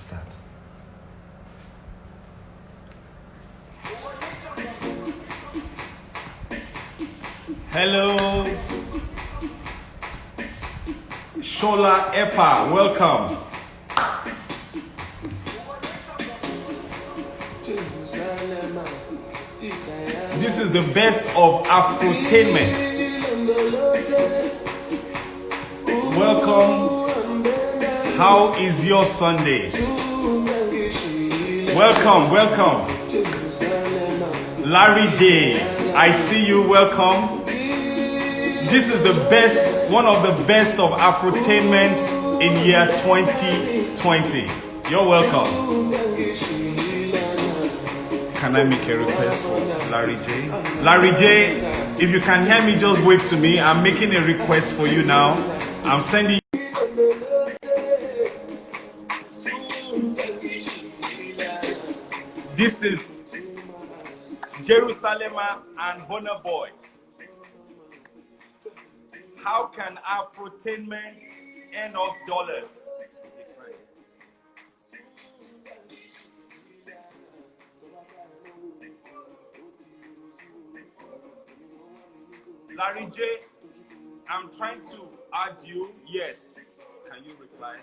start. Hello, Shola Epa, welcome. This is the best of Afrotainment. Welcome. How is your Sunday? Welcome, welcome. Larry J, I see you, welcome. This is the best, one of the best of Afrotainment in year 2020. You're welcome. Can I make a request for Larry J? Larry J, if you can hear me, just wave to me. I'm making a request for you now. I'm sending. This is Jerusalem and Bonner Boy. How can Afrotainment earn us dollars? Larry J, I'm trying to add you. Yes. Can you reply?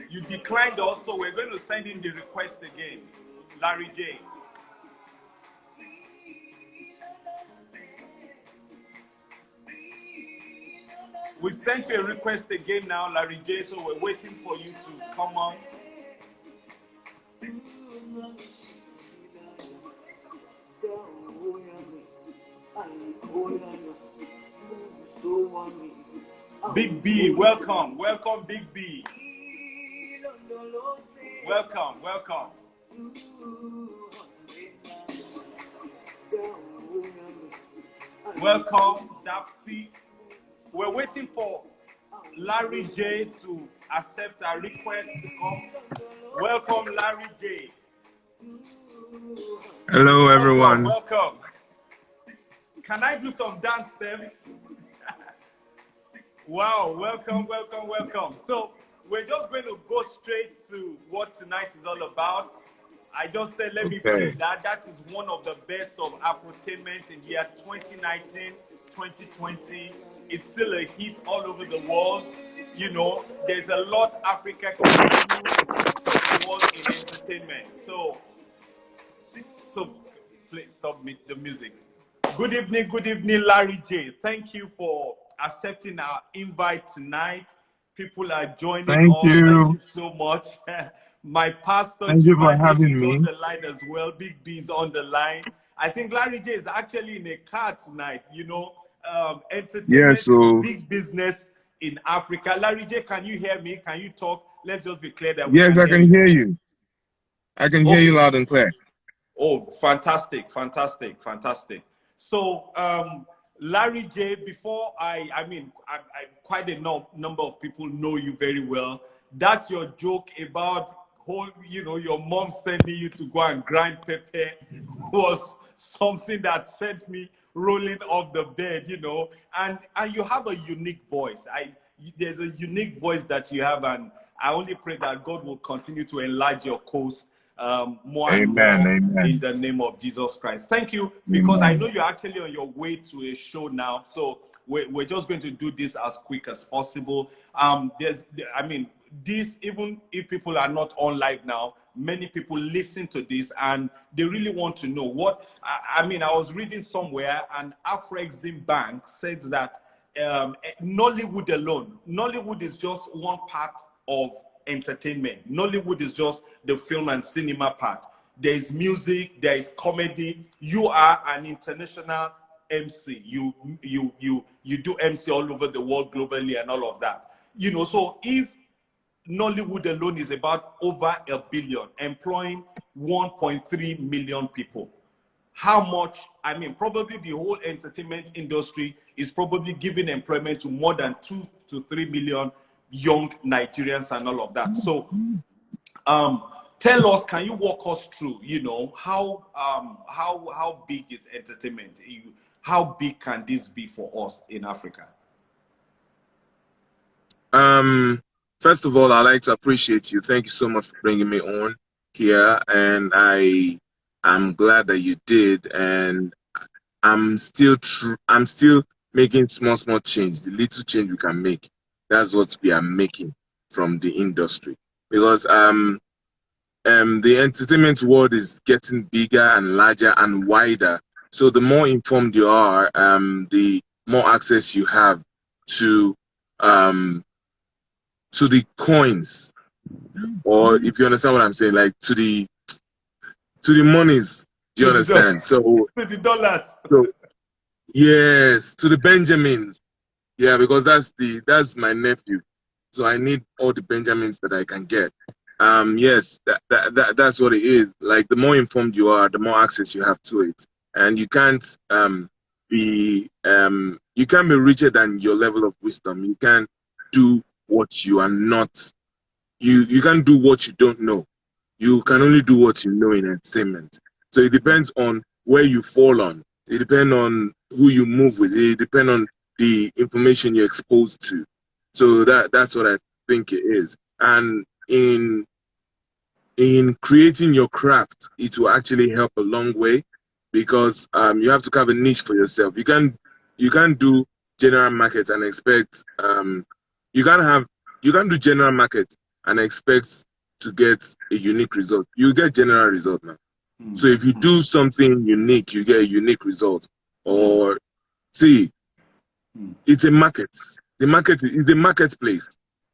You declined also. We're going to send in the request again. Larry J. We've sent you a request again now, Larry J, so we're waiting for you to come on. Big B, welcome. Welcome, Big B. Welcome, welcome. Welcome, Dapsy. We're waiting for Larry J to accept our request to come. Welcome, Larry J. Hello, everyone. Welcome. Can I do some dance steps? Wow, welcome, welcome, welcome. So we're just going to go straight to what tonight is all about. I just said, let me play that. That is one of the best of Afrotainment in year 2019, 2020. It's still a hit all over the world. You know, there's a lot Africa can do for the world in entertainment. So please stop the music. Good evening, Larry J. Thank you for accepting our invite tonight. People are joining us. Thank you so much. My pastor, thank you for having me. On the line as well. Big B is on the line. I think Larry J is actually in a car tonight. You know, entertainment is big business in Africa. Larry J, can you hear me? Can you talk? Let's just be clear that yes, I can hear you. I can hear you loud and clear. Oh, fantastic, fantastic, fantastic. So, Larry J, before I quite a number of people know you very well. That's your joke about your mom sending you to go and grind pepper was something that sent me rolling off the bed, you know. And you have a unique voice. There's a unique voice that you have, and I only pray that God will continue to enlarge your coast more and more in the name of Jesus Christ. Thank you, because I know you're actually on your way to a show now, so we're just going to do this as quick as possible. This, even if people are not on live now, many people listen to this and they really want to know what I was reading somewhere, and Afreximbank said that Nollywood alone, Nollywood is just one part of entertainment. Nollywood is just the film and cinema part. There is music, there is comedy. You are an international MC. You do MC all over the world, globally, and all of that. You know, so if Nollywood alone is about over 1 billion, employing 1.3 million people, how much, probably the whole entertainment industry is probably giving employment to more than 2 to 3 million young Nigerians and all of that. So tell us, can you walk us through, you know, how big is entertainment? How big can this be for us in Africa? first of all, I'd like to appreciate you. Thank you so much for bringing me on here, and I'm glad that you did. And I'm still making small change. The little change we can make, that's what we are making from the industry. Because the entertainment world is getting bigger and larger and wider. So the more informed you are, the more access you have to um the coins, or if you understand what I'm saying, like to the monies. Do you To the understand? So to the dollars. so yes, to the Benjamins. Yeah, because that's my nephew. So I need all the Benjamins that I can get. Yes, that's what it is. Like the more informed you are, the more access you have to it. And you can't be richer than your level of wisdom. You can't do what you are not you can't do what you don't know. You can only do what you know in entertainment. So it depends on where you fall on. It depends on who you move with. It depends on the information you're exposed to. So that's what I think it is. And in creating your craft, it will actually help a long way, because you have to carve a niche for yourself. You can't do general market and expect you can't have you can't do general market and expect to get a unique result. You get general result now. So if you do something unique, you get a unique result. Or see, it's a market. The market is a marketplace.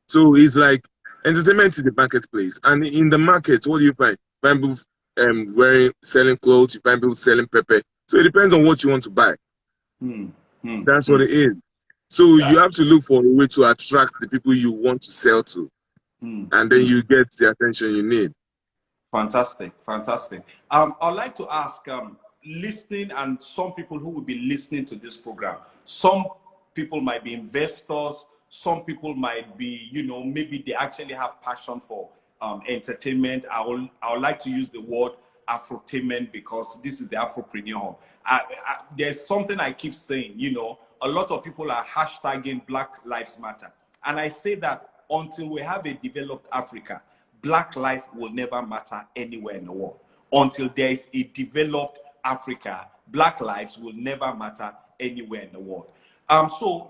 So it's like entertainment is the marketplace. And in the market, what do you find? You find people selling clothes, you find people selling pepper. So it depends on what you want to buy. That's what it is. So you have to look for a way to attract the people you want to sell to. And then you get the attention you need. Fantastic, fantastic. I'd like to ask, listening, and some people who will be listening to this program, some people might be investors, some people might be, maybe they actually have passion for entertainment. I would like to use the word Afrotainment, because this is the Afropreneur. There's something I keep saying, a lot of people are hashtagging Black Lives Matter. And I say that until we have a developed Africa, Black life will never matter anywhere in the world. Until there is a developed Africa, Black lives will never matter anywhere in the world. So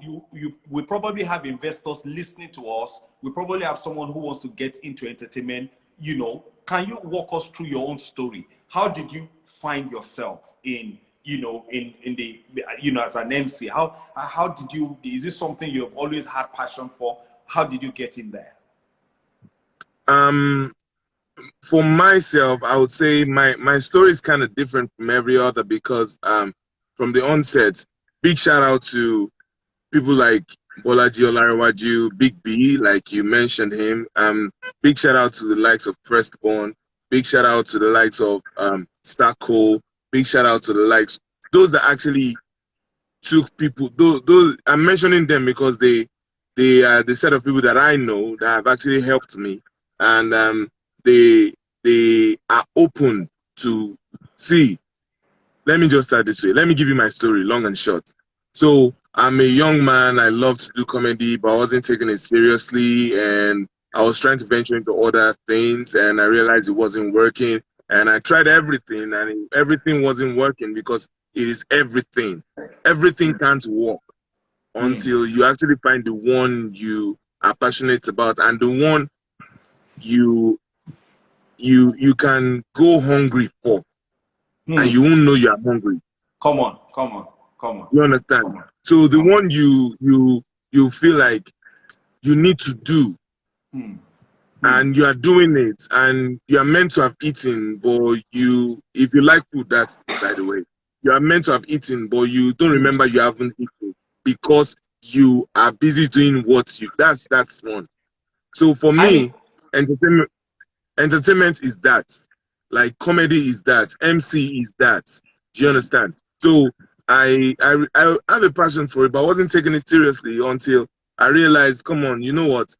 we probably have investors listening to us. We probably have someone who wants to get into entertainment. Can you walk us through your own story? How did you find yourself in the as an MC? How did you? Is this something you have always had passion for? How did you get in there? For myself, I would say my story is kind of different from every other, because from the onset, big shout out to people like Bolaji Olarewaju, Big B, like you mentioned him. Big shout out to the likes of Firstborn. Big shout out to the likes of Star Cole. Big shout out to the likes, those that actually took people. Those I'm mentioning them because they are the set of people that I know that have actually helped me, and they are open to see. Let me just start this way. Let me give you my story, long and short. So I'm a young man. I love to do comedy, but I wasn't taking it seriously, and I was trying to venture into other things, and I realized it wasn't working. And I tried everything, and everything wasn't working, because it is everything. Everything can't work until you actually find the one you are passionate about, and the one you can go hungry for, and you won't know you are hungry. Come on. You understand? So the one you feel like you need to do, and you are doing it, and you are meant to have eaten, but if you like food, that's by the way, you are meant to have eaten, but you don't remember you haven't eaten, because you are busy doing that's one. So for me, entertainment is that. Like comedy is that. MC is that. Do you understand? So I have a passion for it, but I wasn't taking it seriously until I realized, come on, you know what?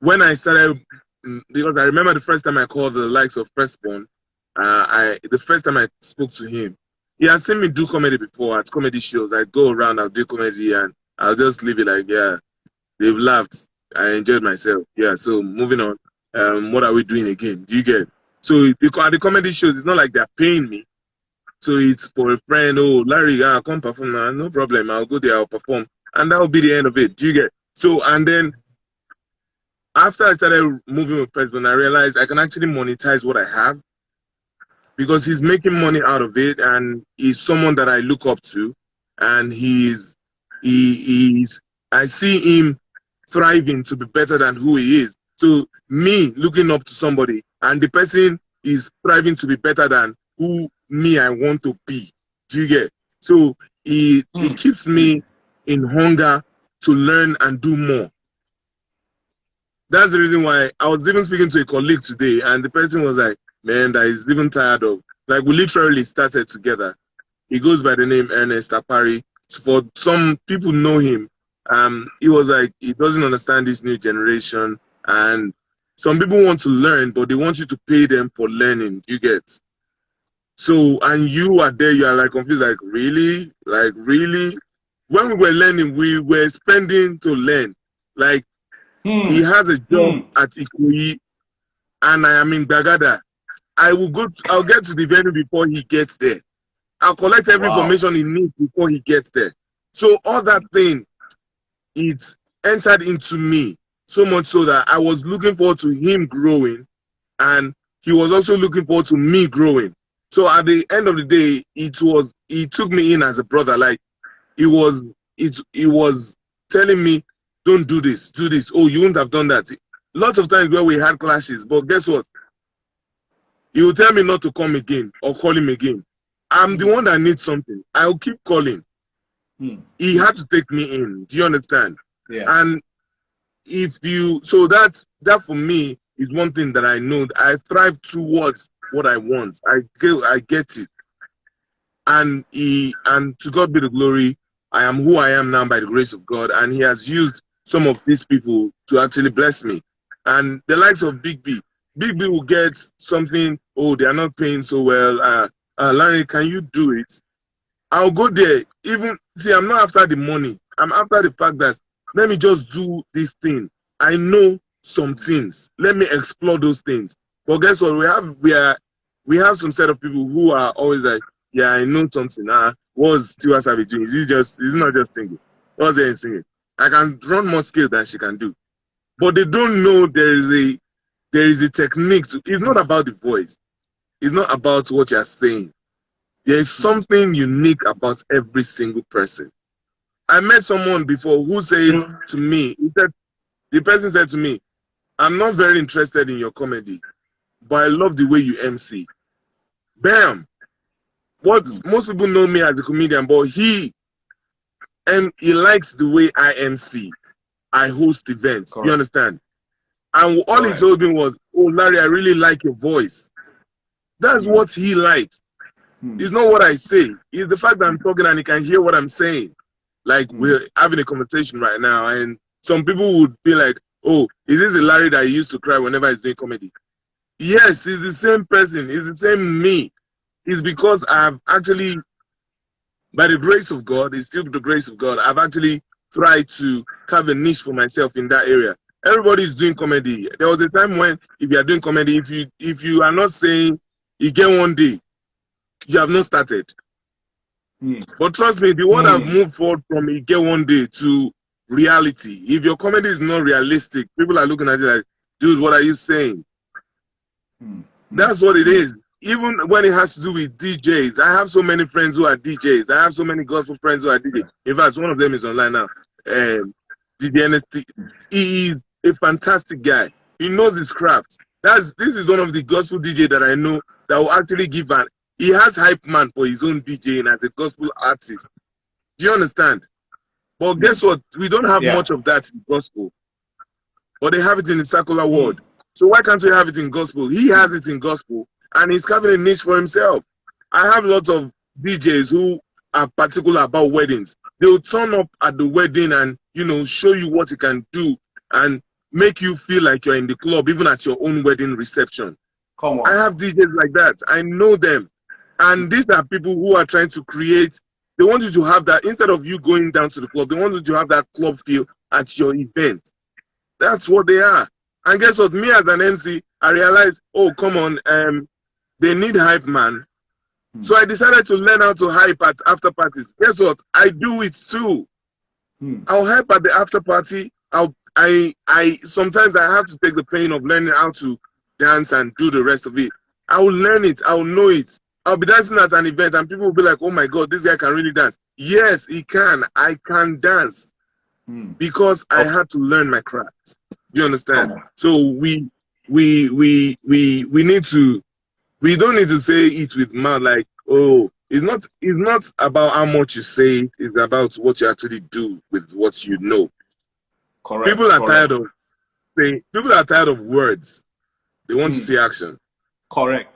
When I started, because I remember the first time I called the likes of Firstborn, the first time I spoke to him, he had seen me do comedy before at comedy shows. I'd go around, I'll do comedy, and I'll just leave it like, yeah, they've laughed. I enjoyed myself. Yeah. So moving on. What are we doing again? Do you get? So because at the comedy shows, it's not like they're paying me. So it's for a friend. Oh, Larry, come perform now. No problem. I'll go there. I'll perform, and that'll be the end of it. Do you get? So and then after I started moving with Preston, I realized I can actually monetize what I have because he's making money out of it, and he's someone that I look up to, and he's I see him thriving to be better than who he is. So me looking up to somebody, and the person is thriving to be better than who me I want to be. Do you get? So it keeps me in hunger to learn and do more. That's the reason why I was even speaking to a colleague today, and the person was like, man, that is even tired of, like, we literally started together. He goes by the name Ernest Apari. For some people know him. He was like, he doesn't understand this new generation, and some people want to learn, but they want you to pay them for learning. You get? So, and you are there, you are like confused, like, really? Like, really? When we were learning, we were spending to learn. Like, he has a job at Ikoyi, and I am in Bagada. I'll get to the venue before he gets there. I'll collect every information he needs before he gets there. So all that thing, it's entered into me so much so that I was looking forward to him growing, and he was also looking forward to me growing. So at the end of the day, he took me in as a brother. Like he was telling me, don't do this, do this. Oh, you wouldn't have done that. Lots of times where we had clashes, but guess what? He will tell me not to come again or call him again. I'm the one that needs something. I'll keep calling. He had to take me in. Do you understand? Yeah. And that for me is one thing that I know. I thrive towards what I want. I get it. And to God be the glory. I am who I am now by the grace of God, and he has used some of these people to actually bless me. And the likes of Big B will get something. Oh, they are not paying so well. Larry, can you do it? I'll go there. Even see, I'm not after the money. I'm after the fact that let me just do this thing. I know some things. Let me explore those things. But guess what? We have some set of people who are always like, yeah, I know something. What's Tiwa Savage doing? Is not just thinking. What's there singing? I can run more skills than she can do. But they don't know there is a technique to, it's not about the voice. It's not about what you're saying. There is something unique about every single person. I met someone before who said to me, the person said to me, I'm not very interested in your comedy, but I love the way you MC. Bam! Most people know me as a comedian, but he likes the way I MC. I host events. Correct. You understand? And all he told me was, oh, Larry, I really like your voice. That's what he likes. It's not what I say. It's the fact that I'm talking and he can hear what I'm saying. Like we're having a conversation right now, and some people would be like, oh, is this the Larry that used to cry whenever he's doing comedy? Yes, he's the same person. He's the same me. It's because I've actually, by the grace of God, it's still the grace of God, I've actually tried to carve a niche for myself in that area. Everybody's doing comedy. There was a time when if you are doing comedy, if you are not saying you get one day, you have not started. But trust me, the one I've moved forward from you get one day to reality. If your comedy is not realistic, people are looking at you like, dude, what are you saying? That's what it is. Even when it has to do with DJs, I have so many friends who are DJs. I have so many gospel friends who are DJs. In fact, one of them is online now. DJ NST. He is a fantastic guy. He knows his craft. This is one of the gospel DJ that I know that will actually give an. He has hype man for his own DJing as a gospel artist. Do you understand? But guess what? We don't have much of that in gospel. But they have it in the secular world. So why can't we have it in gospel? He has it in gospel, and he's having a niche for himself. I have lots of DJs who are particular about weddings. They'll turn up at the wedding and, show you what he can do and make you feel like you're in the club, even at your own wedding reception. Come on. I have DJs like that. I know them. And these are people who are trying to create, they want you to have that, instead of you going down to the club, they want you to have that club feel at your event. That's what they are. And guess what? Me as an MC, I realized, oh, come on, they need hype man. So I decided to learn how to hype at after parties. Guess what? I do it too. I'll hype at the after party. I sometimes I have to take the pain of learning how to dance and do the rest of it. I will learn it. I will know it. I'll be dancing at an event and people will be like, oh my God, this guy can really dance. Yes, he can. I can dance because I had to learn my craft. Do you understand? So we need to, we don't need to say it with mouth like, oh, it's not about how much you say it, it's about what you actually do with what you know. Correct. People are tired of saying, people are tired of words. They want to see action. Correct.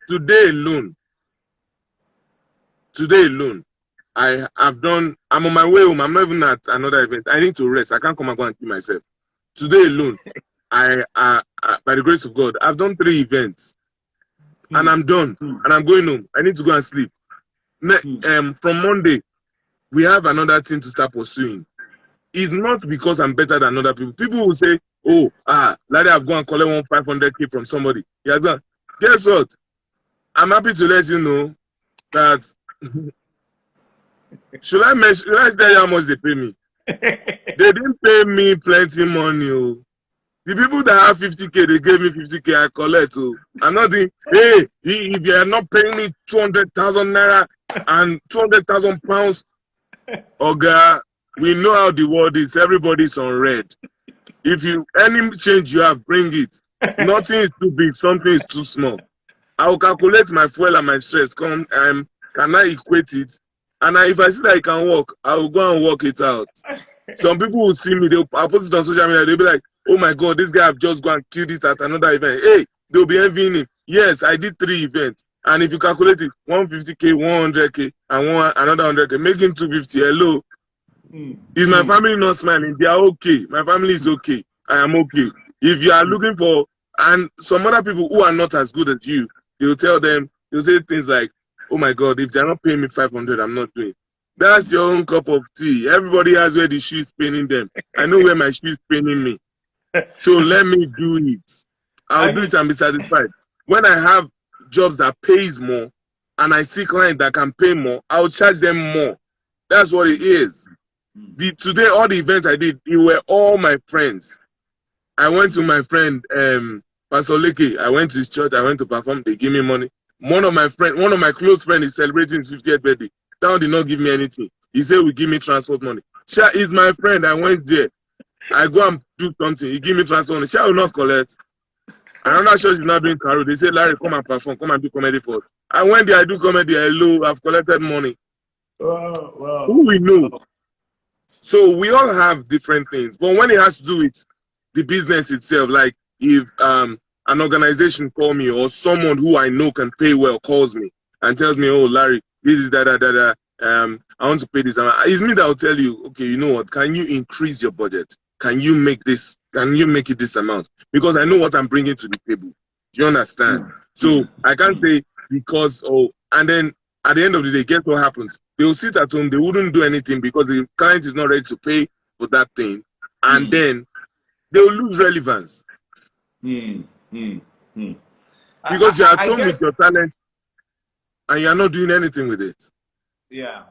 Today alone, I'm on my way home. I'm not even at another event. I need to rest. I can't come and go and kill myself. Today alone, by the grace of God, I've done 3 events. And I'm done. And I'm going home. I need to go and sleep. From Monday, we have another thing to start pursuing. It's not because I'm better than other people. People will say, oh, Larry, I've gone and collect 500K from somebody. Yeah, done. Guess what? I'm happy to let you know that should I tell you how much they pay me? They didn't pay me plenty money. Oh. The people that have 50K, they gave me 50K, I collect. So I'm not doing, hey, if you are not paying me 200,000 naira and 200,000 pounds, Oga, we know how the world is. Everybody's on red. If any change you have, bring it. Nothing is too big, something is too small. I will calculate my fuel and my stress. Can I equate it? And if I see that I can work, I will go and work it out. Some people will see me, I'll post it on social media, they'll be like, oh my God, this guy have just gone and killed it at another event. Hey, they'll be envying him. Yes, I did 3 events. And if you calculate it, 150K, 100K, and another 100K, making 250. Hello. Is my family not smiling? They are okay. My family is okay. I am okay. If you are looking for, and some other people who are not as good as you, they'll say things like, oh my God, if they're not paying me 500, I'm not doing. That's your own cup of tea. Everybody has where the shoe is paining them. I know where my shoe is paining me. So let me do it. I'll do it and be satisfied. When I have jobs that pays more and I see clients that can pay more, I'll charge them more. That's what it is. Today, all the events I did, they were all my friends. I went to my friend, Pastor Leke. I went to his church. I went to perform. They give me money. One of my close friends is celebrating his 50th birthday. That one did not give me anything. He said, "We give me transport money." Sha is my friend. I went there. I go and do something. He give me transport money. Sha will not collect. Another church is not doing carol. They say, "Larry, come and perform. Come and do comedy for us." I went there. I do comedy. Hello, I've collected money. Wow. Who we know? So we all have different things. But when it has to do with the business itself, like if an organization call me or someone who I know can pay well calls me and tells me, "Oh, Larry, this is I want to pay this." It's me that will tell you, okay, you know what? Can you increase your budget? Can you make this? Can you make it this amount? Because I know what I'm bringing to the table. Do you understand? So I can't say because and then at the end of the day, guess what happens? They will sit at home. They wouldn't do anything because the client is not ready to pay for that thing, and then they will lose relevance. Because you're at home with your talent and you're not doing anything with it. Yeah,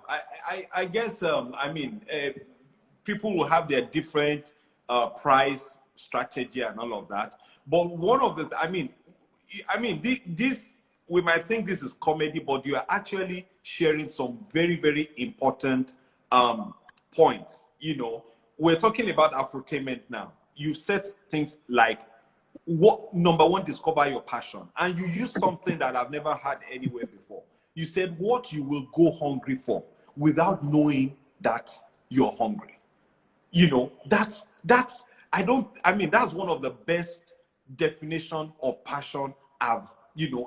I guess, people will have their different price strategy and all of that. But one of the, this, we might think this is comedy, but you are actually sharing some very, very important points. You know, we're talking about Afrotainment now. You said things like, number one, discover your passion. And you use something that I've never had anywhere before. You said what you will go hungry for without knowing that you're hungry. You know, that's one of the best definition of passion I've,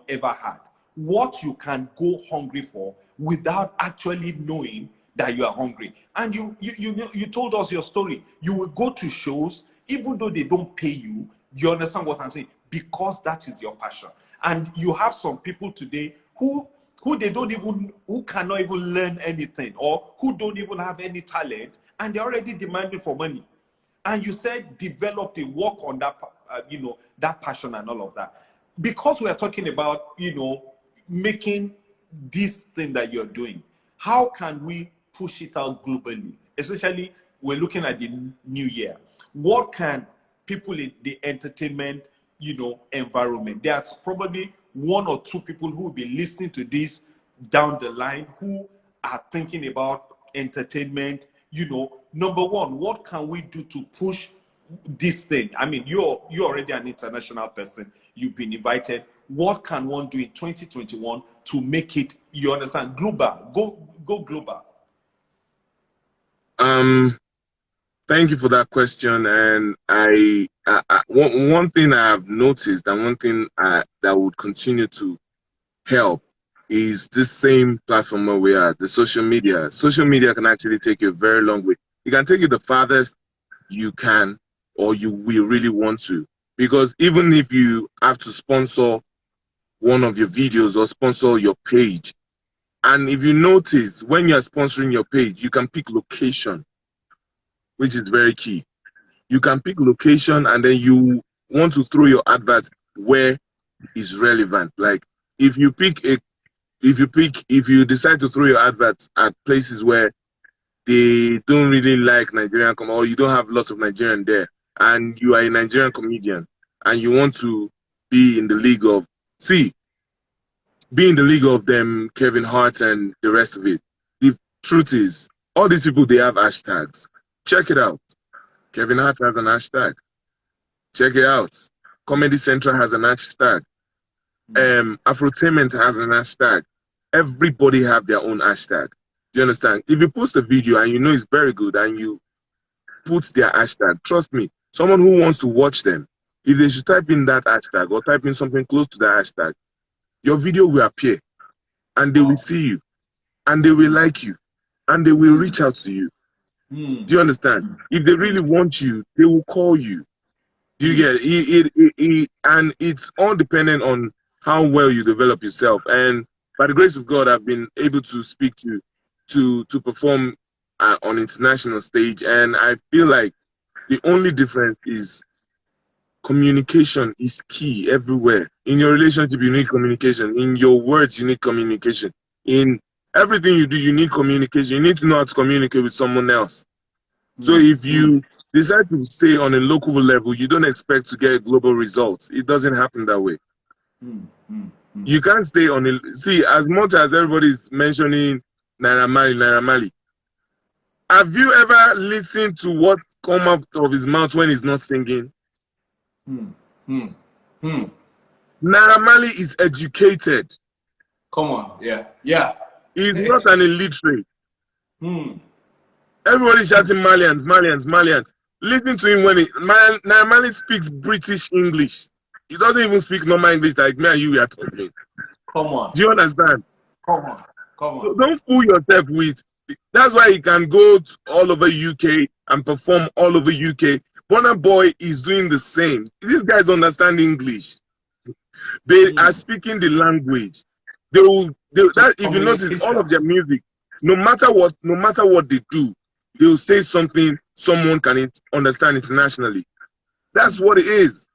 ever had. What you can go hungry for without actually knowing that you are hungry. And you told us your story. You will go to shows, even though they don't pay you. You understand what I'm saying? Because that is your passion. And you have some people today who cannot even learn anything, or who don't even have any talent, and they're already demanding for money. And you said develop a work on that, you know, that passion and all of that. Because we are talking about, you know, making this thing that you're doing, how can we push it out globally? Especially we're looking at the new year. What can people in the entertainment, you know, environment, there's probably one or two people who will be listening to this down the line who are thinking about entertainment. You know, number one, what can we do to push this thing? I mean, you're already an international person. You've been invited. What can one do in 2021 to make it, you understand, global? Go global. Thank you for that question. And one thing I have noticed, and one thing that would continue to help, is this same platform where we are, the social media. Social media can actually take you a very long way. It can take you the farthest you can, or you will really want to. Because even if you have to sponsor one of your videos or sponsor your page, and if you notice when you're sponsoring your page, you can pick location, which is very key. You can pick location, and then you want to throw your advert where is relevant. Like if you decide to throw your adverts at places where they don't really like Nigerian or you don't have lots of Nigerian there, and you are a Nigerian comedian and you want to be in the league of them, Kevin Hart and the rest of it. The truth is, all these people, they have hashtags. Check it out. Kevin Hart has an hashtag. Check it out. Comedy Central has an hashtag. Afrotainment has an hashtag. Everybody have their own hashtag. Do you understand? If you post a video and you know it's very good and you put their hashtag, trust me, someone who wants to watch them, if they should type in that hashtag or type in something close to that hashtag, your video will appear and they will see you and they will like you and they will reach out to you. Do you understand? If they really want you, they will call you. Do you get it? And it's all dependent on how well you develop yourself. And by the grace of God, I've been able to speak to perform on international stage. And I feel like the only difference is communication is key everywhere. In your relationship, you need communication. In your words, you need communication. In everything you do, you need communication. You need to know how to communicate with someone else. So if you decide to stay on a local level, you don't expect to get global results. It doesn't happen that way. You can't stay on a... See, as much as everybody's mentioning Naira Marley, have you ever listened to what comes out of his mouth when he's not singing? Naira Marley is educated. Come on, yeah. He's not an illiterate. Everybody shouting Malians. Listen to him when Naira Marley speaks British English. He doesn't even speak normal English like me and you are talking. Come on. Do you understand? Come on. So don't fool yourself with. That's why he can go all over UK and perform all over UK. Burna Boy is doing the same. These guys understand English. They are speaking the language. If you notice, all of their music, no matter what they do, they'll say something someone can understand internationally. That's what it is.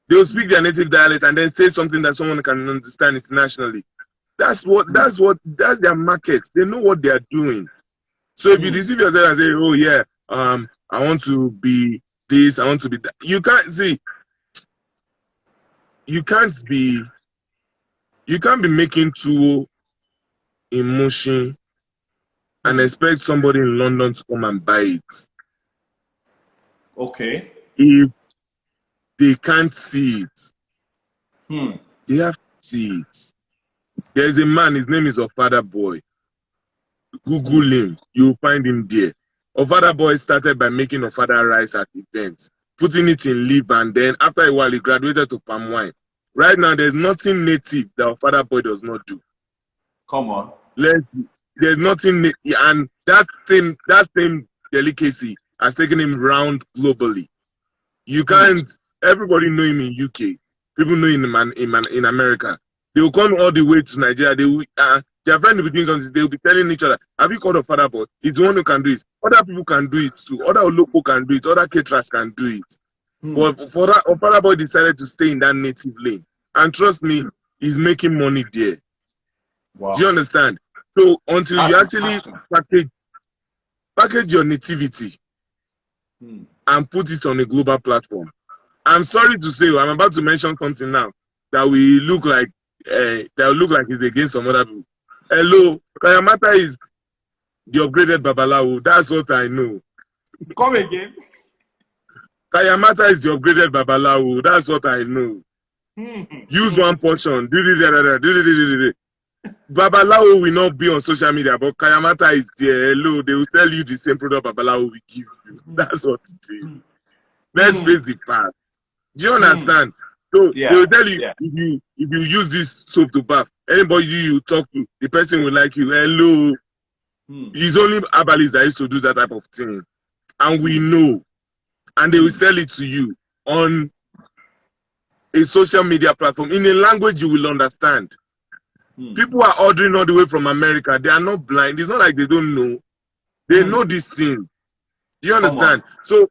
They'll speak their native dialect and then say something that someone can understand internationally. That's their market. They know what they are doing. So if you deceive yourself and say, oh yeah, I want to be this, I want to be that. You can't be making two emotion and expect somebody in London to come and buy it. Okay. If they can't see it, they have to see it. There's a man, his name is Ofada Boy. Google him, you'll find him there. Ofada Boy started by making Ofada rice at events, putting it in leaf, and then after a while he graduated to palm wine. Right now, there's nothing native that Ofada Boy does not do. Come on. There's nothing, and that same delicacy has taken him round globally. You can't. Everybody know him in UK. People know him in America. They will come all the way to Nigeria. Their friend will be doing something, they'll be telling each other, have you called a father boy? He's the one who can do it. Other people can do it too. Other local can do it. Other caterers can do it. But for that, father boy decided to stay in that native lane. And trust me, he's making money there. Wow. Do you understand? So until That you is actually passion. package your nativity and put it on a global platform. I'm sorry to say, I'm about to mention something now that will look like it's against some other people. Hello, Kayamata is the upgraded Babalawo. That's what I know. Come again. Kayamata is the upgraded Babalawo. That's what I know. Use one portion. Babalawo will not be on social media, but Kayamata is there. Hello, they will tell you the same product Babalawo will give you. That's what it is. Let's face the fact. Do you understand? So they will tell you, if you use this soap to bath, anybody you talk to, the person will like you. Hello. It's only Abalis that used to do that type of thing. And we know. And they will sell it to you on a social media platform in a language you will understand. People are ordering all the way from America. They are not blind. It's not like they don't know. They know this thing. Do you understand? So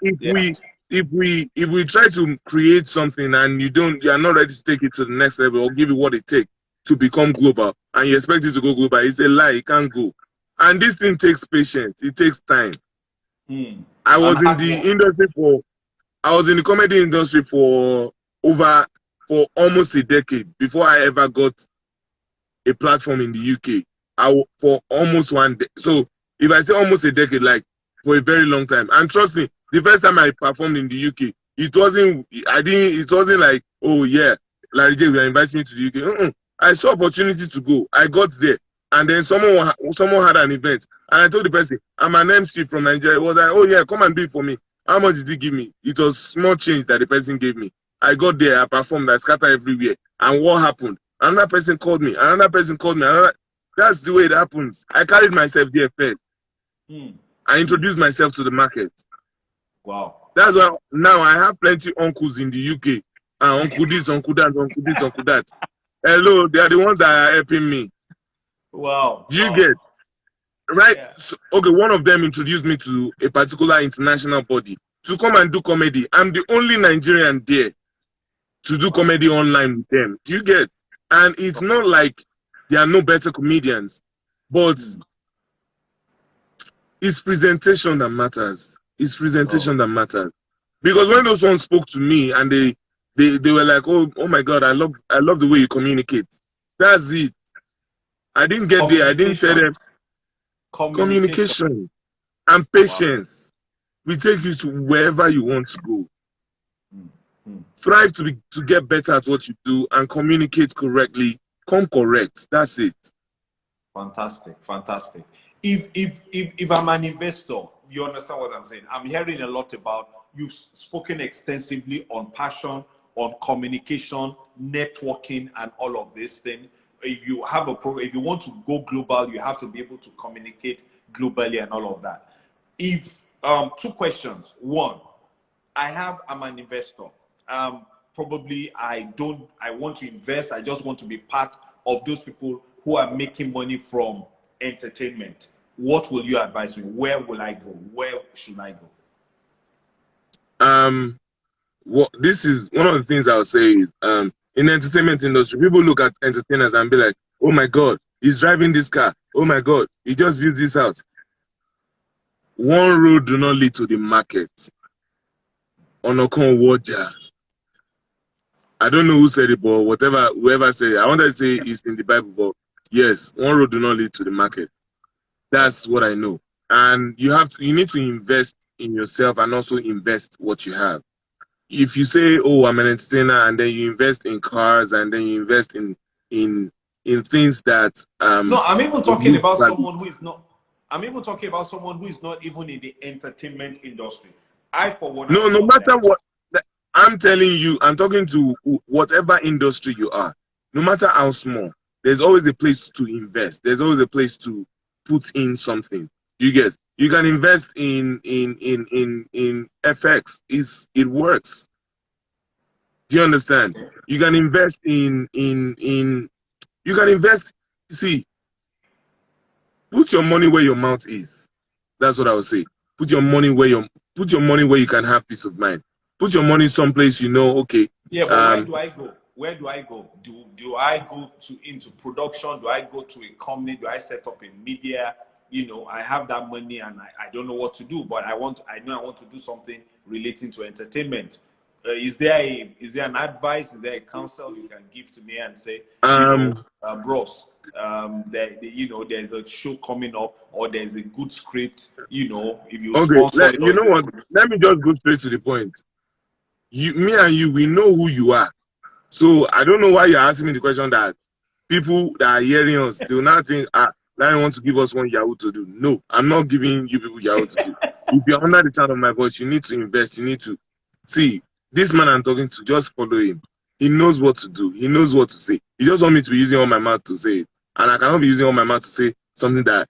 if we try to create something and you are not ready to take it to the next level or give it what it takes to become global and you expect it to go global, it's a lie. It can't go. And this thing takes patience. It takes time. I was in the comedy industry for almost a decade before I ever got a platform in the UK. For almost 1 day. So if I say almost a decade, like for a very long time. And trust me, the first time I performed in the UK, it wasn't like, oh yeah, Lanre J, we are inviting you to the UK. I saw opportunity to go. I got there. And then someone had an event. And I told the person, I'm an MC from Nigeria. It was like, oh yeah, come and do it for me. How much did he give me? It was small change that the person gave me. I got there, I performed, I scattered everywhere. And what happened? Another person called me. Another person called me. That's the way it happens. I carried myself there first. I introduced myself to the market. Wow. That's why now I have plenty uncles in the UK. Uncle this, uncle that, uncle this, uncle that. Hello, they are the ones that are helping me. Wow. Do you get? Right? Yeah. So, okay, one of them introduced me to a particular international body to come and do comedy. I'm the only Nigerian there to do comedy online with them. Do you get? And it's not like there are no better comedians, but it's presentation that matters. It's presentation that matters. Because when those ones spoke to me and they were like, oh my God, I love the way you communicate. That's it. I didn't get there. I didn't tell them. Communication and patience will take you to wherever you want to go. Strive to get better at what you do and communicate correctly. Come correct. That's it. Fantastic. If I'm an investor, you understand what I'm saying? I'm hearing a lot about you've spoken extensively on passion, on communication, networking, and all of this thing. If you have if you want to go global, you have to be able to communicate globally and all of that. If two questions. One, I'm an investor. Probably I want to invest. I just want to be part of those people who are making money from entertainment. What will you advise me? Where will I go? Where should I go? This is one of the things I would say is in the entertainment industry, people look at entertainers and be like, oh my God, he's driving this car. Oh my God, he just built this house. One road do not lead to the market. Onokon Waja. I don't know who said it, but whoever said it, I wanted to say it's in the Bible, but yes, one road do not lead to the market. That's what I know. And you need to invest in yourself and also invest what you have. If you say, oh, I'm an entertainer, and then you invest in cars, and then you invest in things that no, I'm even talking about someone who is not. I'm even talking about someone who is not even in the entertainment industry. No matter what, I'm telling you, I'm talking to whatever industry you are. No matter how small, there's always a place to invest. There's always a place to put in something. You guys, you can invest in FX. It works. Do you understand? You can invest you can invest. See, put your money where your mouth is. That's what I would say. Put your money where you can have peace of mind. Put your money someplace you know. Okay. Yeah, but where do I go? Where do I go? Do I go into production? Do I go to a company? Do I set up a media? You know, I have that money and I don't know what to do, but I know I want to do something relating to entertainment. Is there an advice? Is there a counsel you can give to me and say, bros, there's a show coming up or there's a good script, if you Okay, sponsor it. you know what? Let me just go straight to the point. Me and you, we know who you are. So I don't know why you're asking me the question that people that are hearing us, do not think, Lanre want to give us one Yahoo to do. No, I'm not giving you people Yahoo to do. If you're under the sound of my voice, you need to invest. You need to see this man I'm talking to, just follow him. He knows what to do. He knows what to say. He just want me to be using all my mouth to say it. And I cannot be using all my mouth to say something that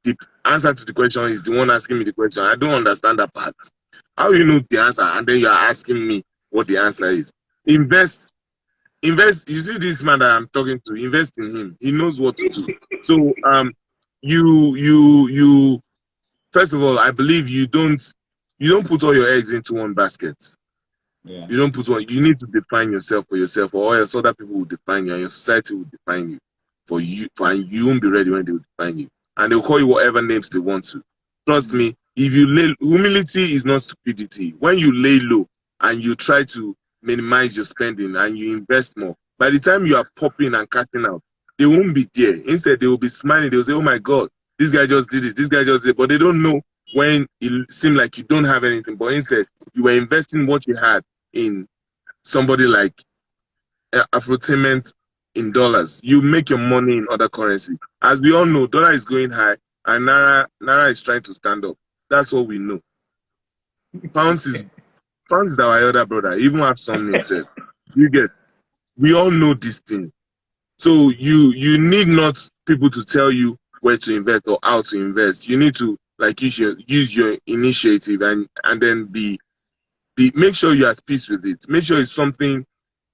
the answer to the question is the one asking me the question. I don't understand that part. How you know the answer and then you're asking me what the answer is? Invest. You see this man that I'm talking to, invest in him. He knows what to do. So you first of all, I believe you don't put all your eggs into one basket. Yeah. You don't put one. You need to define yourself for yourself, or else other people will define you, and your society will define you and you won't be ready when they will define you. And they'll call you whatever names they want to. Trust me, if you humility is not stupidity. When you lay low and you try to minimize your spending and you invest more, by the time you are popping and cashing out, they won't be there. Instead, they will be smiling. They will say, oh my God, this guy just did it. This guy just did it. But they don't know when it seemed like you don't have anything. But instead, you were investing what you had in somebody like Afrotainment in dollars. You make your money in other currency. As we all know, dollar is going high and Naira is trying to stand up. That's what we know. Pounds is our elder brother. He even have some himself. We all know this thing. So you need not people to tell you where to invest or how to invest. You need to use your initiative and then make sure you're at peace with it. Make sure it's something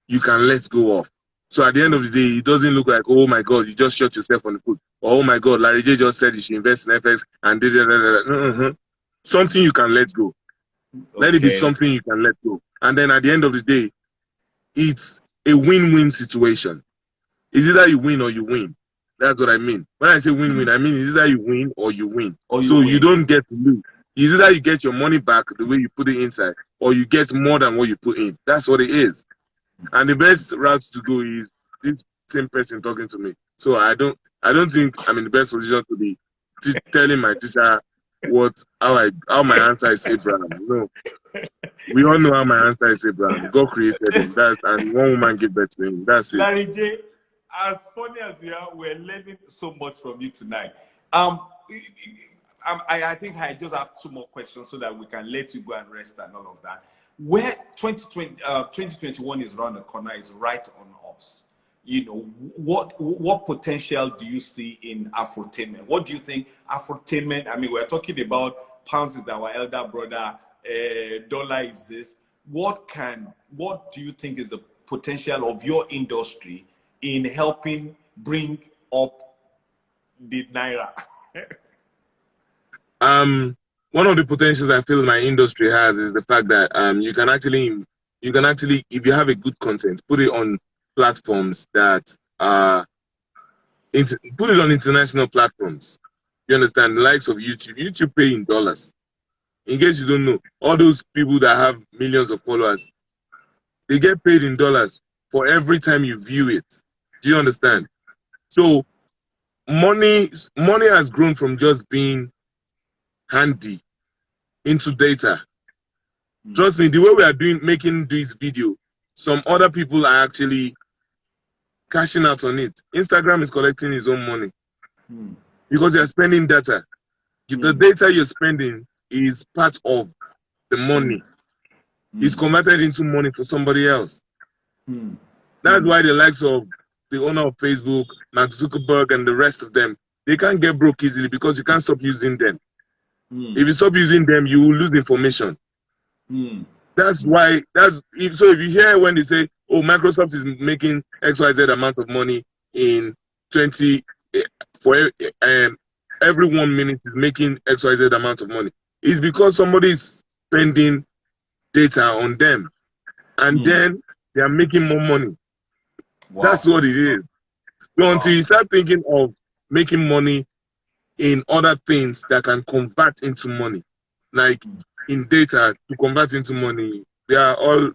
you can let go of. So at the end of the day, it doesn't look like, oh my God, you just shot yourself on the foot. Or, oh my God, Lanre J just said you should invest in FX and something you can let go. Okay. Let it be something you can let go. And then at the end of the day, it's a win-win situation. It's either you win or you win. That's what I mean. When I say win-win, I mean it's either you win or you win. You don't get to lose. It's either you get your money back the way you put it inside, or you get more than what you put in. That's what it is. And the best route to go is this same person talking to me. So I don't think I'm in the best position to be telling my teacher how my answer is Abraham. No. We all know how my answer is Abraham. God created him. And one woman gave birth to him. That's it. Lanre J, as funny as you are, we're learning so much from you tonight. I think I just have two more questions so that we can let you go and rest and all of that. Where 2021 is around the corner, is right on us. What potential do you see in Afrotainment? What do you think Afrotainment? I mean, we're talking about pounds is our elder brother, dollar is this. What do you think is the potential of your industry in helping bring up the Naira? One of the potentials I feel my industry has is the fact that you can actually, if you have a good content, put it on platforms that put it on international platforms. You understand? The likes of YouTube. YouTube pay in dollars. In case you don't know, all those people that have millions of followers, they get paid in dollars for every time you view it. Do you understand? So money has grown from just being handy into data. Trust me, the way we are making this video, some other people are actually cashing out on it. Instagram is collecting its own money because they are spending data. The data you're spending is part of the money. It's converted into money for somebody else. That's why the likes of the owner of Facebook, Mark Zuckerberg, and the rest of them, they can't get broke easily because you can't stop using them. If you stop using them, you will lose information. That's why. So if you hear when they say, "Oh, Microsoft is making XYZ amount of money in every 1 minute is making XYZ amount of money. It's because somebody is spending data on them, and then they are making more money. Wow. That's what it is. So until you start thinking of making money in other things that can convert into money, like in data to convert into money, we are all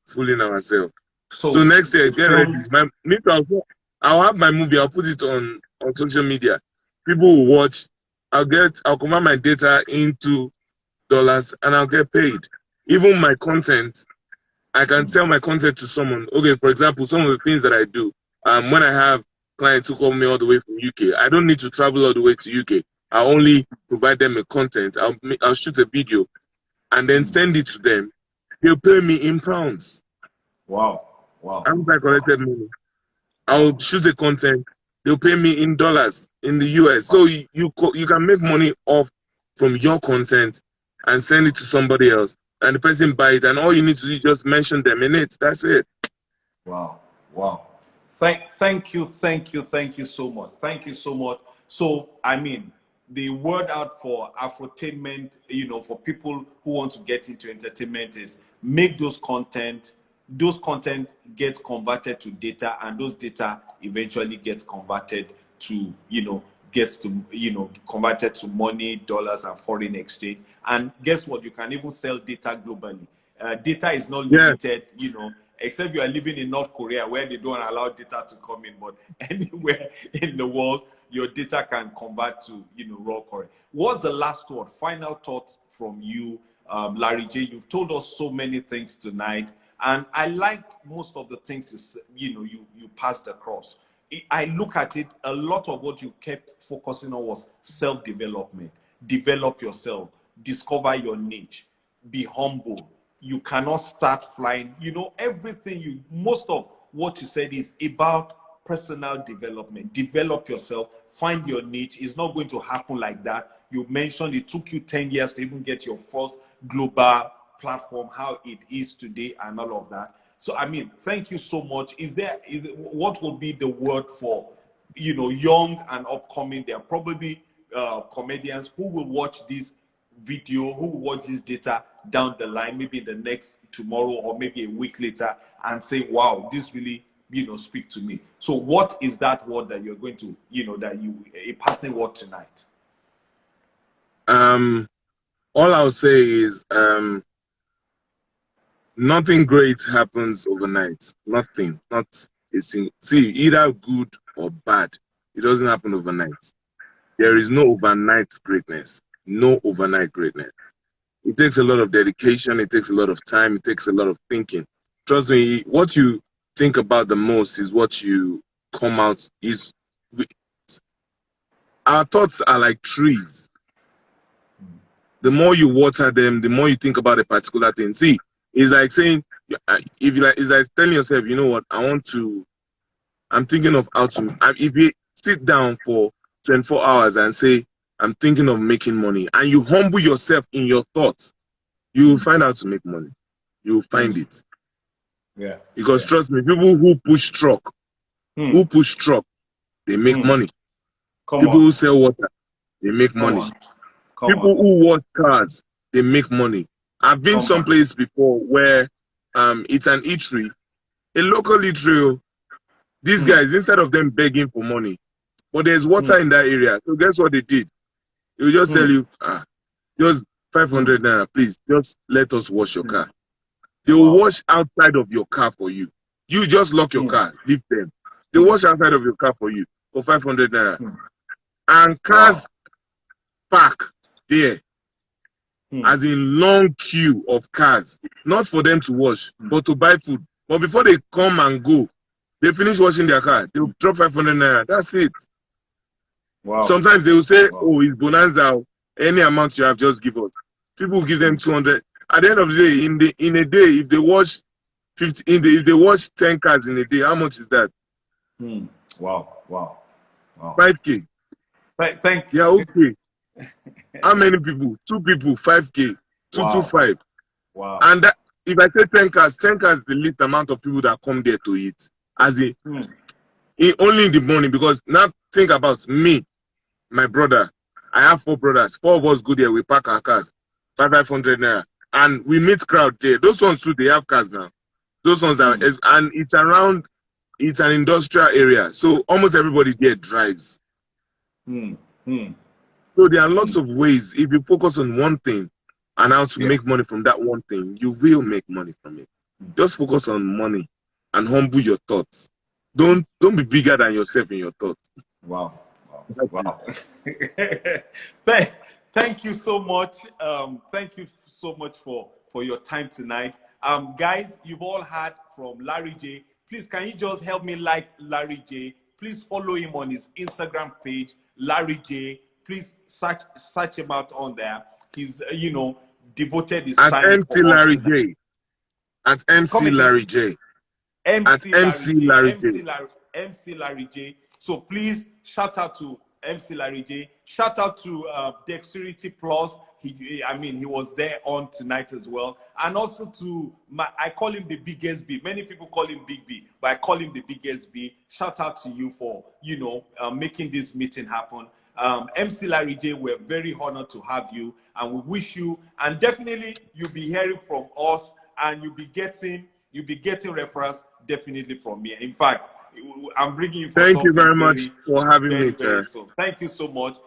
fooling ourselves. So So next year, the get ready. film, I'll have my movie. I'll put it on social media. People will watch. I'll convert my data into dollars, and I'll get paid. Even my content, I can sell my content to someone. Okay, for example, some of the things that I do. When I have clients who call me all the way from UK, I don't need to travel all the way to UK. I only provide them a content. I'll shoot a video, and then send it to them. They'll pay me in pounds. wow, wow, After I collected money, I'll wow. shoot a content. They'll pay me in dollars in the US. So you can make money off from your content and send it to somebody else, and the person buy it, and all you need to do is just mention them in it. That's it. Wow, wow. Thank you so much. Thank you so much. So, I mean, the word out for Afrotainment, you know, for people who want to get into entertainment is make those content get converted to data, and those data eventually get converted to, you know, converted to money, dollars, and foreign exchange. And guess what? You can even sell data globally. Data is not Yes. limited, you know, except you are living in North Korea where they don't allow data to come in. But anywhere in the world, your data can convert to, you know, raw currency. What's the last word? Final thoughts from you, Larry J. You've told us so many things tonight, and I like most of the things you passed across. I look at it, a lot of what you kept focusing on was self-development. Develop yourself, discover your niche, be humble. You cannot start flying. You know, most of what you said is about personal development. Develop yourself, find your niche. It's not going to happen like that. You mentioned it took you 10 years to even get your first global platform, how it is today, and all of that. So, I mean, thank you so much. What will be the word for, you know, young and upcoming? There are probably comedians who will watch this video, who will watch this data down the line, maybe the next tomorrow or maybe a week later, and say, wow, this really, you know, speak to me. So what is that word that you're going to, you know, a partner word tonight? All I'll say is nothing great happens overnight. Nothing. Not a single. See, either good or bad. It doesn't happen overnight. There is no overnight greatness. No overnight greatness. It takes a lot of dedication. It takes a lot of time. It takes a lot of thinking. Trust me, what you think about the most is what you come out is. Our thoughts are like trees. The more you water them, the more you think about a particular thing. See, it's like saying, it's like telling yourself, you know what, I'm thinking of how to, if you sit down for 24 hours and say, I'm thinking of making money, and you humble yourself in your thoughts, you will find out to make money. You will find it. Yeah. Because trust me, people who push truck, they make money. People who sell water, they make money. People who wash cars, they make money. I've been someplace before where it's an eatery, a local eatery. These guys, instead of them begging for money, but there's water in that area. So guess what they did? They will just tell you, just 500 naira, please, just let us wash your car. They will wash outside of your car for you. You just lock your car, leave them. They wash outside of your car for you for 500 naira. And cars park there, as in long queue of cars, not for them to wash, but to buy food. But before they come and go, they finish washing their car. They'll drop 500 naira. That's it. Wow. Sometimes they will say, oh, it's bonanza. Any amount you have, just give us. People give them 200. At the end of the day, in a day, if they wash 50, if they wash 10 cars in a day, how much is that? Wow. 5K. Thank you. Yeah, okay. How many people? 2 people, 5K. 225. Wow. And that, if I say 10 cars is the least amount of people that come there to eat. As only in the morning, because now think about me, my brother. I have 4 brothers. 4 of us go there. We park our cars, 500 naira, and we meet crowd there. Those ones too, they have cars now. Those ones that, and it's around. It's an industrial area, so almost everybody there drives. So there are lots of ways. If you focus on one thing and how to make money from that one thing, you will make money from it. Just focus on money and humble your thoughts. Don't be bigger than yourself in your thoughts. Wow. Thank you so much. Thank you so much for your time tonight. Guys, you've all heard from Lanre J. Please, can you just help me like Lanre J? Please follow him on his Instagram page, Lanre J. Please search him out on there. He's devoted his time MC for Lanre us. J. At MC Lanre J. MC MC Lanre J. So please shout out to MC Lanre J. Shout out to Dexterity Plus. He was there on tonight as well. And also to I call him the biggest B. Many people call him Big B, but I call him the biggest B. Shout out to you for making this meeting happen. MC Lanre J, we're very honored to have you, and we wish you, and definitely you'll be hearing from us, and you'll be getting referrals definitely from me. In fact, I'm bringing you for Thank you very much very, for having me, very sir. soon. Thank you so much.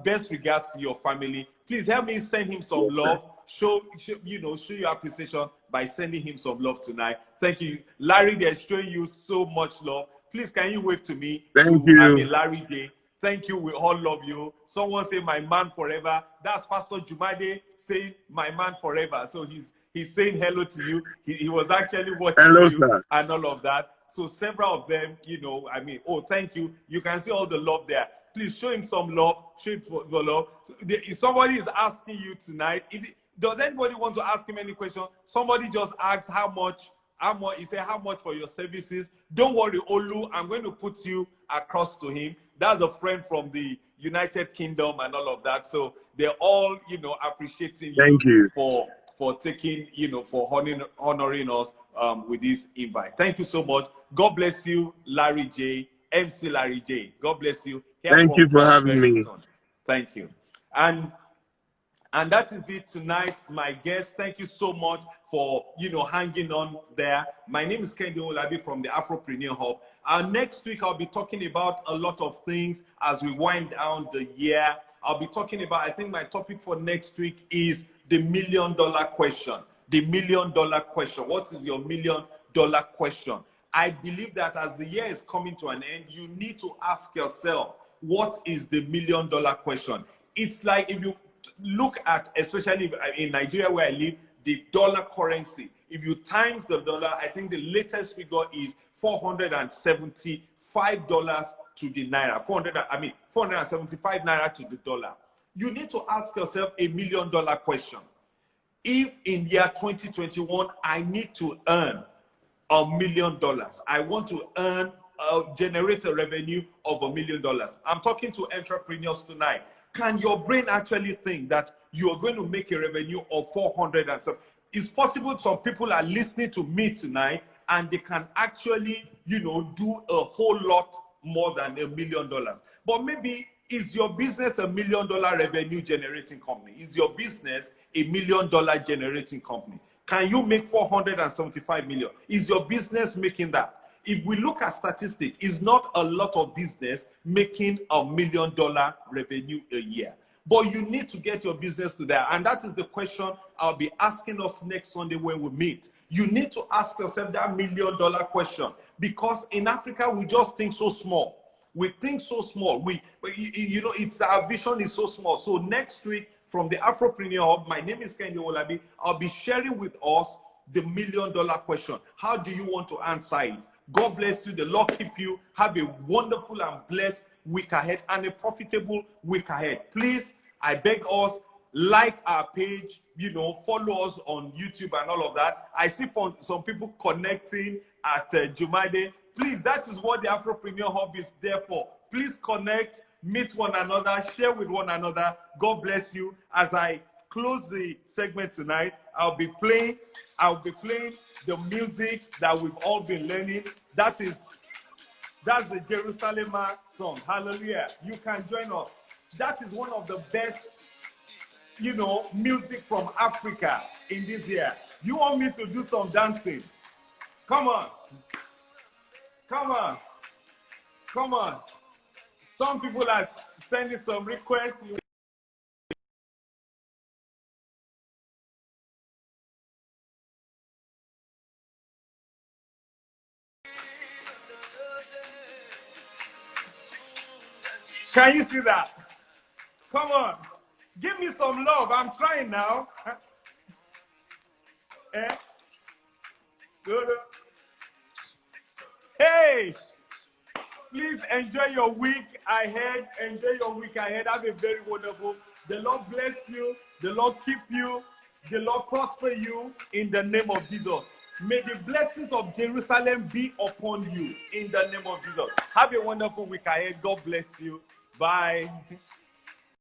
Best regards to your family. Please help me send him some love. Show your appreciation by sending him some love tonight. Thank you, Larry. They're showing you so much love. Please, can you wave to me? Thank you. Lanre J. Thank you. We all love you. Someone say my man forever. That's Pastor Jumade saying my man forever. So he's saying hello to you. He was actually watching you, sir, and all of that. So several of them, thank you. You can see all the love there. Please show him some love. Show him the love. If somebody is asking you tonight, does anybody want to ask him any question? Somebody just asked how much. He said, how much for your services? Don't worry, Olu. I'm going to put you across to him. That's a friend from the United Kingdom and all of that. So they're all, appreciating you for taking, for honoring us with this invite. Thank you so much. God bless you, Lanre J, MC Lanre J. God bless you. Thank you for having me. Thank you. And that is it tonight, my guests. Thank you so much for, hanging on there. My name is Kendi Olabi from the Afropreneur Hub. Next week, I'll be talking about a lot of things as we wind down the year. I'll be talking about, I think my topic for next week is the $1 million question. The $1 million question. What is your $1 million question? I believe that as the year is coming to an end, you need to ask yourself, what is the $1 million question? It's like if you look at, especially in Nigeria where I live, the dollar currency. If you times the dollar, I think the latest figure is $475 to the naira. 475 naira to the dollar. You need to ask yourself a $1 million question. If in year 2021 I need to earn $1 million, I want to generate a revenue of $1 million. I'm talking to entrepreneurs tonight. Can your brain actually think that you are going to make a revenue of 400 and something? It's possible some people are listening to me tonight and they can actually, do a whole lot more than $1 million. But maybe is your business a $1 million revenue generating company? Is your business a $1 million generating company? Can you make 475 million? Is your business making that? If we look at statistics, it's not a lot of business making $1 million revenue a year. But you need to get your business to there. And that is the question I'll be asking us next Sunday when we meet. You need to ask yourself that $1 million question. Because in Africa, we just think so small. We think so small. It's our vision is so small. So next week, from the Afropreneur Hub, my name is Kendi Olabi. I'll be sharing with us the $1 million question. How do you want to answer it? God bless you. The Lord keep you. Have a wonderful and blessed week ahead and a profitable week ahead. Please, I beg us, like our page, follow us on YouTube and all of that. I see some people connecting at Jumade. Please, that is what the Afropreneur Hub is there for. Please connect, meet one another, share with one another. God bless you. As I close the segment tonight, I'll be playing the music that we've all been learning. That's the Jerusalem song. Hallelujah. You can join us. That is one of the best, you know, music from Africa in this year. You want me to do some dancing? Come on. Come on. Come on. Some people are sending some requests. Can you see that? Come on. Give me some love. I'm trying now. Eh? Good. Hey! Please enjoy your week ahead. Enjoy your week ahead. Have a very wonderful. The Lord bless you. The Lord keep you. The Lord prosper you in the name of Jesus. May the blessings of Jerusalem be upon you in the name of Jesus. Have a wonderful week ahead. God bless you. Bye.